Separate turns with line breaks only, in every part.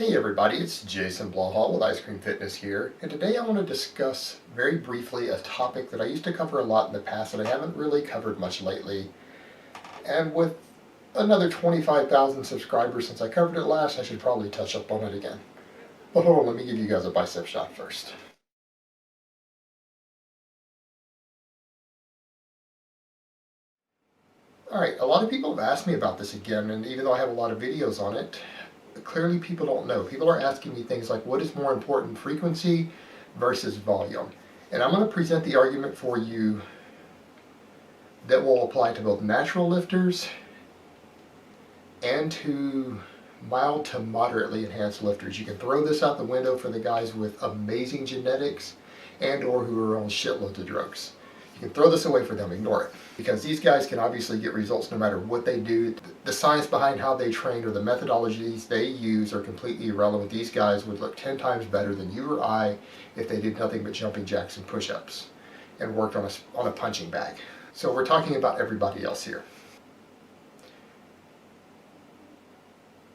Hey everybody, it's Jason Blaha with Ice Cream Fitness here, and today I want to discuss very briefly a topic that I used to cover a lot in the past and I haven't really covered much lately. And with another 25,000 subscribers since I covered it last, I should probably touch up on it again. But hold on, let me give you guys a bicep shot first. Alright, a lot of people have asked me about this again, and even though I have a lot of videos on it, clearly people don't know. People are asking me things like, what is more important, frequency versus volume? And I'm going to present the argument for you that will apply to both natural lifters and to mild to moderately enhanced lifters. You can throw this out the window for the guys with amazing genetics and or who are on shitloads of drugs. You can throw this away for them, ignore it. Because these guys can obviously get results no matter what they do. The science behind how they train or the methodologies they use are completely irrelevant. These guys would look 10 times better than you or I if they did nothing but jumping jacks and push-ups and worked on a punching bag. So we're talking about everybody else here.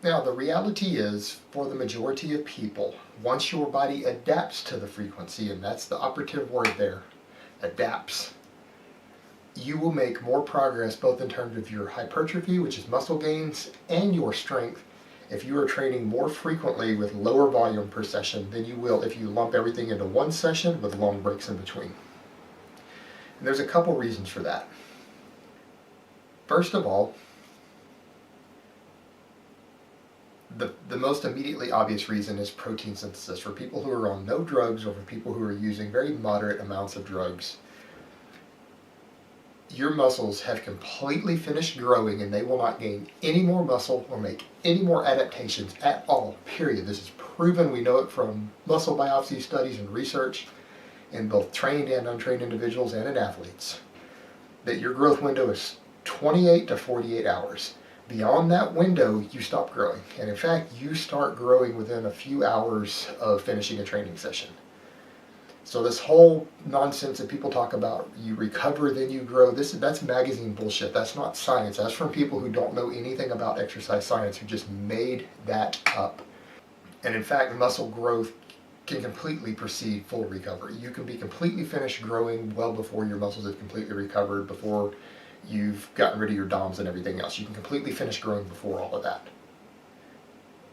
Now the reality is, for the majority of people, once your body adapts to the frequency, and that's the operative word there, adapts, you will make more progress both in terms of your hypertrophy, which is muscle gains, and your strength if you are training more frequently with lower volume per session than you will if you lump everything into one session with long breaks in between. And there's a couple reasons for that. First of all, the most immediately obvious reason is protein synthesis. For people who are on no drugs or for people who are using very moderate amounts of drugs, your muscles have completely finished growing and they will not gain any more muscle or make any more adaptations at all, period. This is proven. We know it from muscle biopsy studies and research in both trained and untrained individuals and in athletes, that your growth window is 28 to 48 hours. Beyond that window, you stop growing. And in fact, you start growing within a few hours of finishing a training session. So this whole nonsense that people talk about, you recover, then you grow, that's magazine bullshit. That's not science. That's from people who don't know anything about exercise science, who just made that up. And in fact, muscle growth can completely precede full recovery. You can be completely finished growing well before your muscles have completely recovered, before you've gotten rid of your DOMs and everything else. You can completely finish growing before all of that.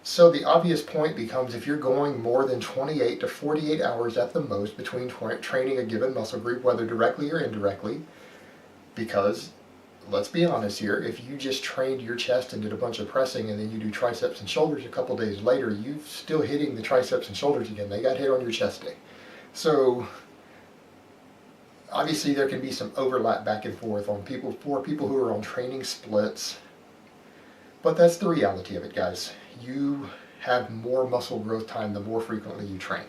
So the obvious point becomes, if you're going more than 28 to 48 hours at the most between training a given muscle group, whether directly or indirectly, because let's be honest here, if you just trained your chest and did a bunch of pressing and then you do triceps and shoulders a couple days later, you're still hitting the triceps and shoulders again. They got hit on your chest day. So obviously there can be some overlap back and forth on people, for people who are on training splits, but that's the reality of it, guys. You have more muscle growth time the more frequently you train.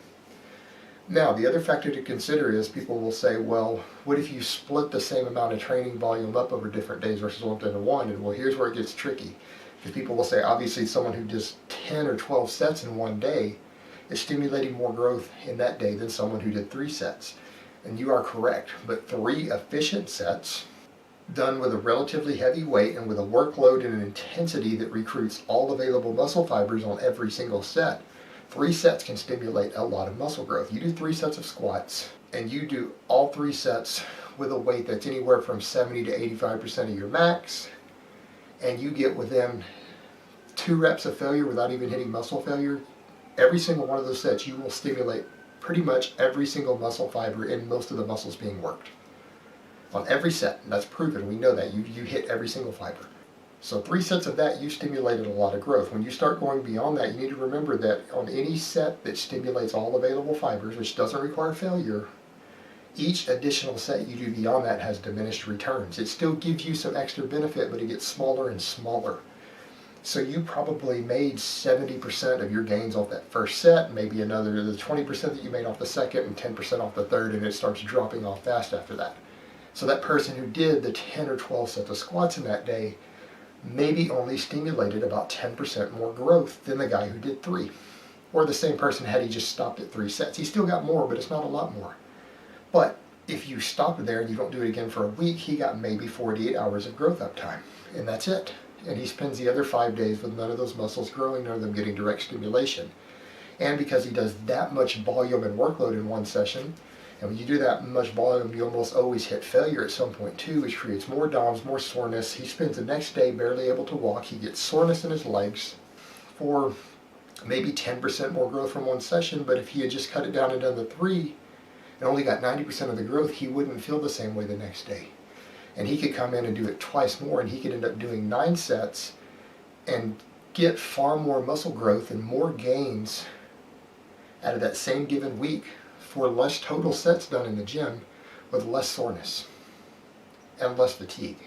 Now, the other factor to consider is people will say, well, what if you split the same amount of training volume up over different days versus lumped into one? And well, here's where it gets tricky. Because people will say, obviously, someone who does 10 or 12 sets in one day is stimulating more growth in that day than someone who did 3 sets. And you are correct, but 3 efficient sets done with a relatively heavy weight and with a workload and an intensity that recruits all available muscle fibers on every single set, 3 sets can stimulate a lot of muscle growth. You do 3 sets of squats and you do all 3 sets with a weight that's anywhere from 70 to 85% of your max, and you get within 2 reps of failure without even hitting muscle failure. Every single one of those sets, you will stimulate pretty much every single muscle fiber in most of the muscles being worked. On every set, and that's proven, we know that, you hit every single fiber. So 3 sets of that, you stimulated a lot of growth. When you start going beyond that, you need to remember that on any set that stimulates all available fibers, which doesn't require failure, each additional set you do beyond that has diminished returns. It still gives you some extra benefit, but it gets smaller and smaller. So you probably made 70% of your gains off that first set, maybe another the 20% that you made off the second and 10% off the third, and it starts dropping off fast after that. So that person who did the 10 or 12 sets of squats in that day maybe only stimulated about 10% more growth than the guy who did 3. Or the same person had he just stopped at 3 sets. He still got more, but it's not a lot more. But if you stop there and you don't do it again for a week, he got maybe 48 hours of growth up time. And that's it. and he spends the other 5 days with none of those muscles growing, none of them getting direct stimulation. And because he does that much volume and workload in one session, and when you do that much volume, you almost always hit failure at some point too, which creates more DOMs, more soreness. He spends the next day barely able to walk. He gets soreness in his legs for maybe 10% more growth from one session, but if he had just cut it down and done the 3 and only got 90% of the growth, he wouldn't feel the same way the next day. And he could come in and do it twice more, and he could end up doing 9 sets and get far more muscle growth and more gains out of that same given week for less total sets done in the gym with less soreness and less fatigue.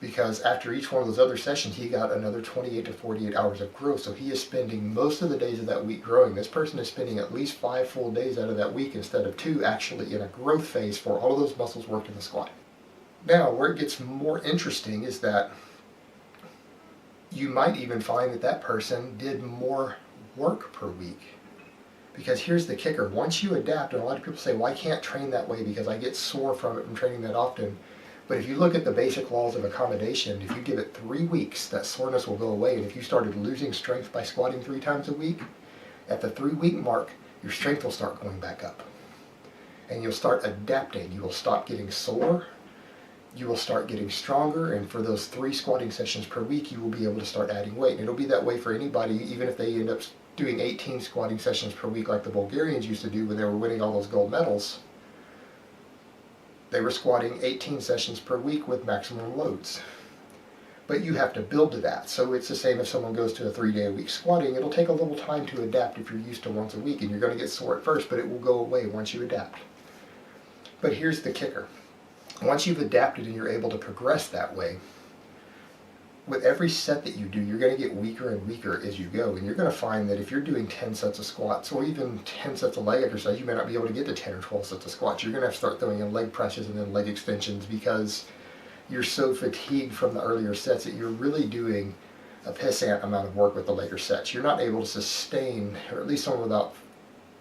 Because after each one of those other sessions, he got another 28 to 48 hours of growth. So he is spending most of the days of that week growing. This person is spending at least 5 full days out of that week instead of 2 actually in a growth phase for all of those muscles worked in the squat. Now, where it gets more interesting is that you might even find that that person did more work per week. Because here's the kicker, once you adapt, and a lot of people say, well, I can't train that way because I get sore from it from training that often. But if you look at the basic laws of accommodation, if you give it 3 weeks, that soreness will go away. And if you started losing strength by squatting 3 times a week, at the 3-week mark, your strength will start going back up. And you'll start adapting. You will stop getting sore. You will start getting stronger. And for those 3 squatting sessions per week, you will be able to start adding weight. And it'll be that way for anybody, even if they end up doing 18 squatting sessions per week like the Bulgarians used to do when they were winning all those gold medals. They were squatting 18 sessions per week with maximum loads. But you have to build to that. So it's the same if someone goes to a 3-day-a-week squatting. It'll take a little time to adapt if you're used to once a week, and you're going to get sore at first, but it will go away once you adapt. But here's the kicker. Once you've adapted and you're able to progress that way, with every set that you do, you're going to get weaker and weaker as you go. And you're going to find that if you're doing 10 sets of squats or even 10 sets of leg exercise, you may not be able to get to 10 or 12 sets of squats. You're going to have to start throwing in leg presses and then leg extensions because you're so fatigued from the earlier sets that you're really doing a pissant amount of work with the later sets. You're not able to sustain, or at least someone without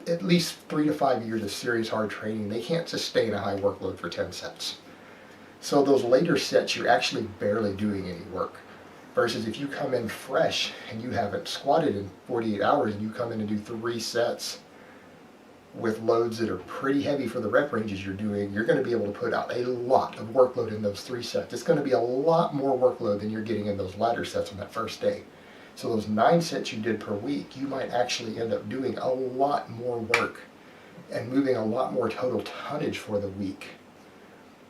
at least 3 to 5 years of serious hard training, they can't sustain a high workload for 10 sets. So those later sets, you're actually barely doing any work. Versus if you come in fresh and you haven't squatted in 48 hours and you come in and do 3 sets with loads that are pretty heavy for the rep ranges you're doing, you're going to be able to put out a lot of workload in those 3 sets. It's going to be a lot more workload than you're getting in those latter sets on that first day. So those 9 sets you did per week, you might actually end up doing a lot more work and moving a lot more total tonnage for the week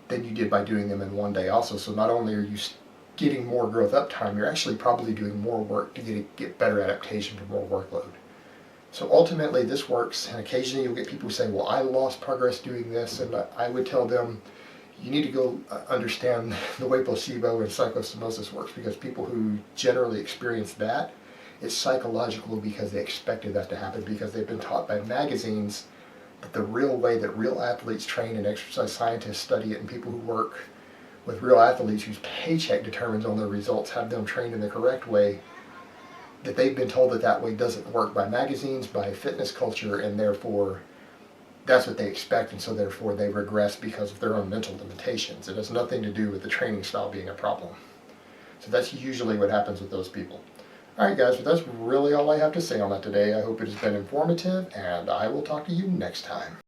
than you did by doing them in one day also. So not only are you getting more growth up time, you're actually probably doing more work to get better adaptation for more workload. So ultimately this works, and occasionally you'll get people who say, well, I lost progress doing this, and I would tell them, you need to go understand the way placebo and cyclostomosis works, because people who generally experience that, it's psychological because they expected that to happen because they've been taught by magazines that the real way that real athletes train and exercise scientists study it, and people who work with real athletes whose paycheck determines on their results have them trained in the correct way, that they've been told that that way doesn't work by magazines, by fitness culture, and therefore that's what they expect, and so therefore they regress because of their own mental limitations. It has nothing to do with the training style being a problem. So that's usually what happens with those people. Alright guys, but that's really all I have to say on that today. I hope it has been informative, and I will talk to you next time.